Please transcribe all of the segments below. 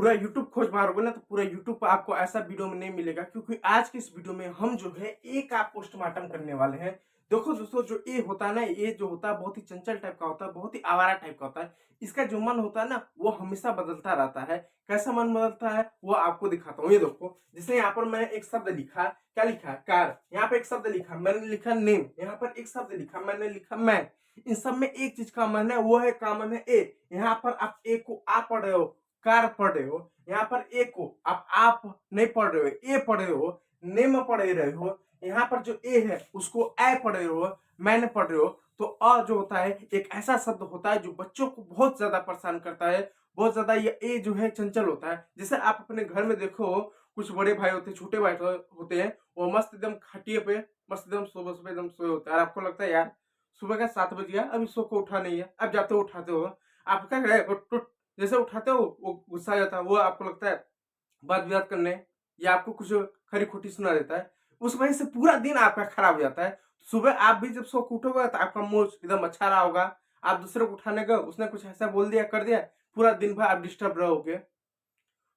पूरा यूट्यूब खोज मारोगे ना तो पूरा यूट्यूब पर आपको ऐसा वीडियो में नहीं मिलेगा, क्योंकि आज के इस वीडियो में हम जो है ए का पोस्टमार्टम करने वाले हैं। देखो दोस्तों, जो ए होता है ना, ये जो होता है बहुत ही चंचल टाइप का होता है, बहुत ही आवारा टाइप का होता है। इसका जो मन होता है ना वो हमेशा बदलता रहता है। कैसा मन बदलता है वो आपको दिखाता हूँ। ये देखो, जैसे यहाँ पर मैंने एक शब्द लिखा, क्या लिखा? कार। यहाँ पे एक शब्द लिखा, मैंने लिखा नेम। यहाँ पर एक शब्द लिखा, मैंने लिखा मैन। इन सब में एक चीज का मन है, वो है का मन है ए। यहाँ पर आप ए को आ पढ़ रहे हो, कार पढ़ रहे हो। यहाँ पर ए को आप नहीं पढ़ रहे हो, ए पढ़ रहे हो, नेम पढ़ रहे हो। यहाँ पर जो ए है उसको ए पढ़ रहे हो, मैंने पढ़ रहे हो। तो अ जो होता है एक ऐसा शब्द होता है जो बच्चों को बहुत ज्यादा परेशान करता है, बहुत ज्यादा। ये ए जो है चंचल होता है। जैसे आप अपने घर में देखो, कुछ बड़े भाई होते हैं, छोटे भाई होते हैं, वो मस्त एकदम खटिए पे मस्त एकदम सुबह सुबह एकदम सोए होते हैं। और आपको लगता है यार सुबह का 7 बज गया, अभी सो को उठा नहीं है। अब जाते हो उठाते हो, आप क्या करे, जैसे उठाते हो वो गुस्सा आ जाता है, वो आपको लगता है बात विवाद करने या आपको कुछ खरी खोटी सुना देता है। उस वजह से पूरा दिन आपका खराब हो जाता है। सुबह आप भी जब सो के उठोगे तो आपका मूड एकदम अच्छा रहा होगा। आप दूसरे को उठाने गए, उसने कुछ ऐसा बोल दिया, कर दिया, पूरा दिन भर आप डिस्टर्ब रहोगे।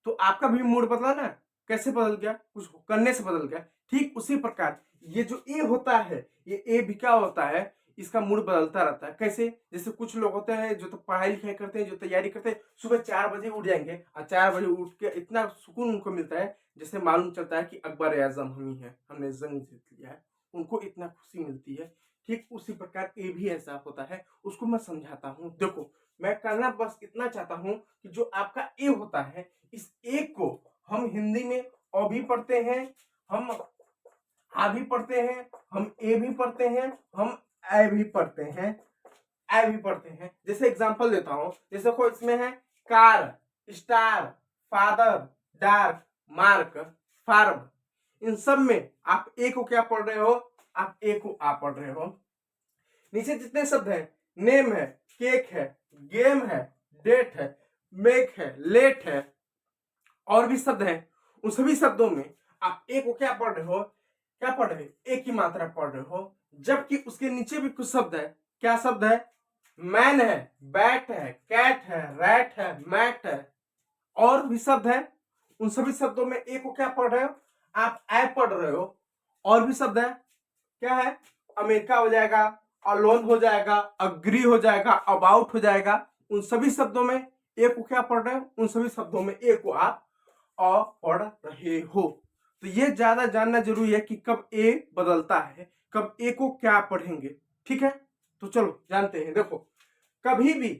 तो आपका भी मूड बदला ना। कैसे बदल गया? कुछ करने से बदल गया। ठीक उसी प्रकार ये जो ए होता है, ये ए भी क्या होता है, इसका मूड बदलता रहता है। कैसे? जैसे कुछ लोग होते हैं जो तो पढ़ाई लिखाई करते हैं, जो तैयारी करते हैं, सुबह 4 बजे उठ जाएंगे और 4 बजे उठ के इतना सुकून उनको मिलता है, जैसे मालूम चलता है कि अकबर आजम हम ही है, हमने जंग जीत लिया है। उनको इतना खुशी मिलती है। ठीक उसी प्रकार ए भी ऐसा होता है। उसको मैं समझाता हूँ। देखो, मैं करना बस इतना चाहता हूँ कि जो आपका ए होता है, इस ए को हम हिंदी में अ भी पढ़ते हैं, हम आ भी पढ़ते हैं, हम ए भी पढ़ते हैं, हम ए भी पढ़ते हैं, ए भी पढ़ते हैं। जैसे एग्जांपल देता हूं, जैसे को इसमें है car, star, father, dark, mark, farm. इन सब में आप ए को क्या पढ़ रहे हो? आप ए को आ पढ़ रहे हो। नीचे जितने शब्द हैं, नेम है, केक है, गेम है, डेट है, मेक है, लेट है, और भी शब्द हैं, उन सभी शब्दों में आप ए को क्या पढ़ रहे हो? क्या पढ़ रहे हो? ए की मात्रा पढ़ रहे हो। जबकि उसके नीचे भी कुछ शब्द है। क्या शब्द है? मैन है, बैट है, कैट है, रैट है, मैट है, और भी शब्द है। उन सभी शब्दों में ए को क्या पढ़ रहे हो? आप ए पढ़ रहे हो। और भी शब्द है। क्या है? अमेरिका हो जाएगा, अलोन हो जाएगा, अग्री हो जाएगा, अबाउट हो जाएगा। उन सभी शब्दों में ए को क्या पढ़ रहे हो? उन सभी शब्दों में ए को आप अ पढ़ रहे हो। तो ये ज्यादा जानना जरूरी है कि कब ए बदलता है, कब ए को क्या पढ़ेंगे। ठीक है, तो चलो जानते हैं। देखो, कभी भी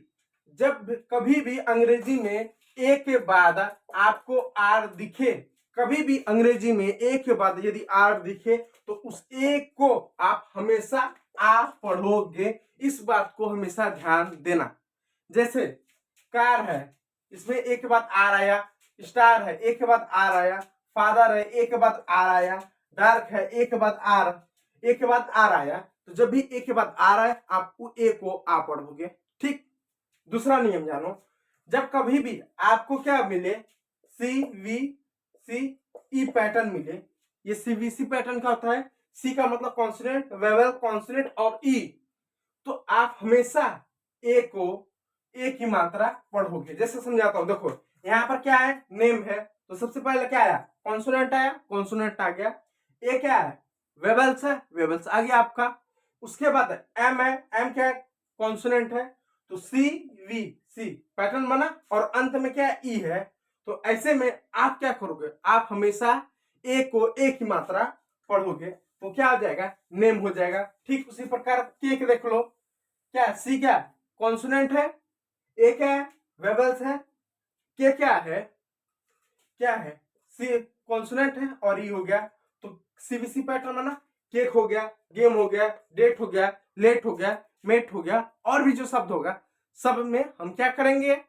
जब कभी भी अंग्रेजी में ए के बाद आपको आर दिखे, कभी भी अंग्रेजी में ए के बाद यदि आर दिखे तो उस ए को आप हमेशा आ पढ़ोगे। इस बात को हमेशा ध्यान देना। जैसे कार है, इसमें ए के बाद आर आया, स्टार है ए के बाद आर आया, फादर है ए के बाद आर आया, डार्क है ए के बाद आर, ए के बाद आर आया। तो जब भी ए के बाद आर आए आप ए को आ पढ़ोगे। ठीक, दूसरा नियम जानो, जब कभी भी आपको क्या मिले, सी वी सी ई पैटर्न मिले। ये सीवीसी पैटर्न क्या होता है? सी का मतलब कॉन्सोनेंट, वेवल, कॉन्सोनेंट और ई। तो आप हमेशा ए को ए की मात्रा पढ़ोगे। जैसे समझाता हूं, देखो यहां पर क्या है? नेम है, तो सबसे पहले क्या आया? कॉन्सोनेंट आया, कॉन्सोनेंट आ गया। ए क्या है? वेवल्स है, वेवल्स आ गया आपका। उसके बाद एम है, एम क्या है? कॉन्सोनेंट है, तो सी वी सी पैटर्न बना, और अंत में क्या है? ई है। तो ऐसे में आप क्या करोगे? आप हमेशा ए को ए की मात्रा पढ़ोगे। तो क्या हो जाएगा? नेम हो जाएगा। ठीक उसी प्रकार केक देख लो, क्या सी क्या? कॉन्सोनेंट है, ए क्या है? वेवल्स है, के क्या है? क्या है? सी कॉन्सोनेंट है और ई हो गया। तो सीबीसी पैटर्न बना, केक हो गया, गेम हो गया, डेट हो गया, लेट हो गया, मेट हो गया, और भी जो शब्द होगा सब में हम क्या करेंगे?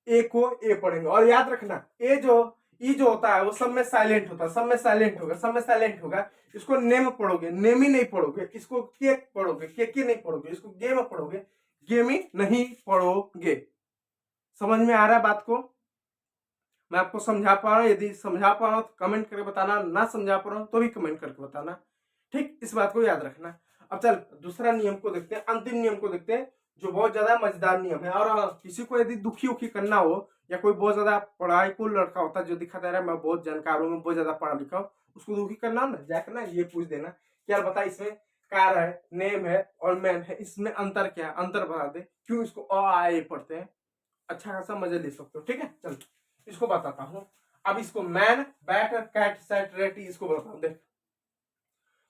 ए को ए पढ़ेंगे। और याद रखना, ए जो ई जो होता है वो सब में साइलेंट होता है, सब में साइलेंट होगा, सब में साइलेंट होगा। इसको नेम पढ़ोगे, नेम ही नहीं पढ़ोगे। इसको केक पढ़ोगे, केक ही नहीं पढ़ोगे। इसको गेम पढ़ोगे, गेम ही नहीं पढ़ोगे। समझ में आ रहा है बात को? मैं आपको समझा पा रहा हूं? यदि समझा पा रहा हूं तो कमेंट करके बताना, ना समझा पा रहा हूं तो भी कमेंट करके बताना। ठीक, इस बात को याद रखना। अब चल दूसरा नियम को देखते हैं, अंतिम नियम को देखते हैं, जो बहुत ज्यादा मजेदार नियम है। और हाँ, किसी को यदि दुखी उखी करना हो या कोई बहुत ज्यादा पढ़ाई को लड़का होता है जो दिखाता है मैं बहुत जानकार हूँ, मैं बहुत ज्यादा पढ़ा लिखा हूँ, उसको दुखी करना ना, जाकर ना ये पूछ देना कि यार बता इसमें कार है, नेम है और मैन है, इसमें अंतर क्या है, अंतर बता दे, क्यों इसको अ आ ए पढ़ते हैं, अच्छा खासा मजा ले सकते हो। ठीक है, चल इसको बताता हूँ। अब इसको मैन, बैट, कैट, सेट, रेटी, इसको बताता हूँ। देख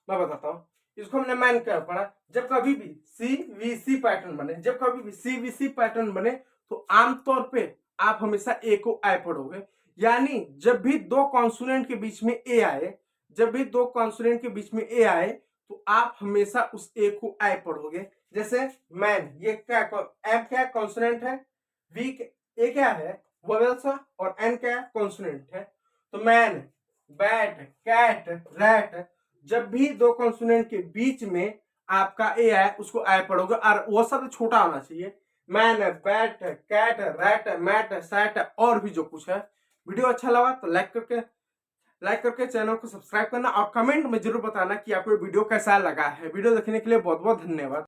मैं बताता हूँ, इसको हमने मैन क्या पढ़ा, जब कभी भी सीवीसी पैटर्न बने, जब कभी भी सीवीसी पैटर्न बने तो आमतौर पे आप हमेशा ए को आई पढ़ोगे, यानी जब भी दो कॉन्सोनेंट के बीच में ए आए, जब भी दो कॉन्सोनेंट के बीच में ए आए तो आप हमेशा उस ए को आई पढ़ोगे। जैसे मैन, ये क्या एम क्या कॉन्सोनेंट है, वी ए क्या है वोवेल्स और एन क्या कॉन्सोनेंट है। तो मैन, बैट, कैट, रैट, जब भी दो कॉन्सोनेंट के बीच में आपका ए है उसको आई पढ़ोगे और वो सब छोटा होना चाहिए। Man, bat, cat, rat, mat, sat और भी जो कुछ है। वीडियो अच्छा लगा तो लाइक करके चैनल को सब्सक्राइब करना और कमेंट में जरूर बताना कि आपको वीडियो कैसा लगा है। वीडियो देखने के लिए बहुत बहुत धन्यवाद।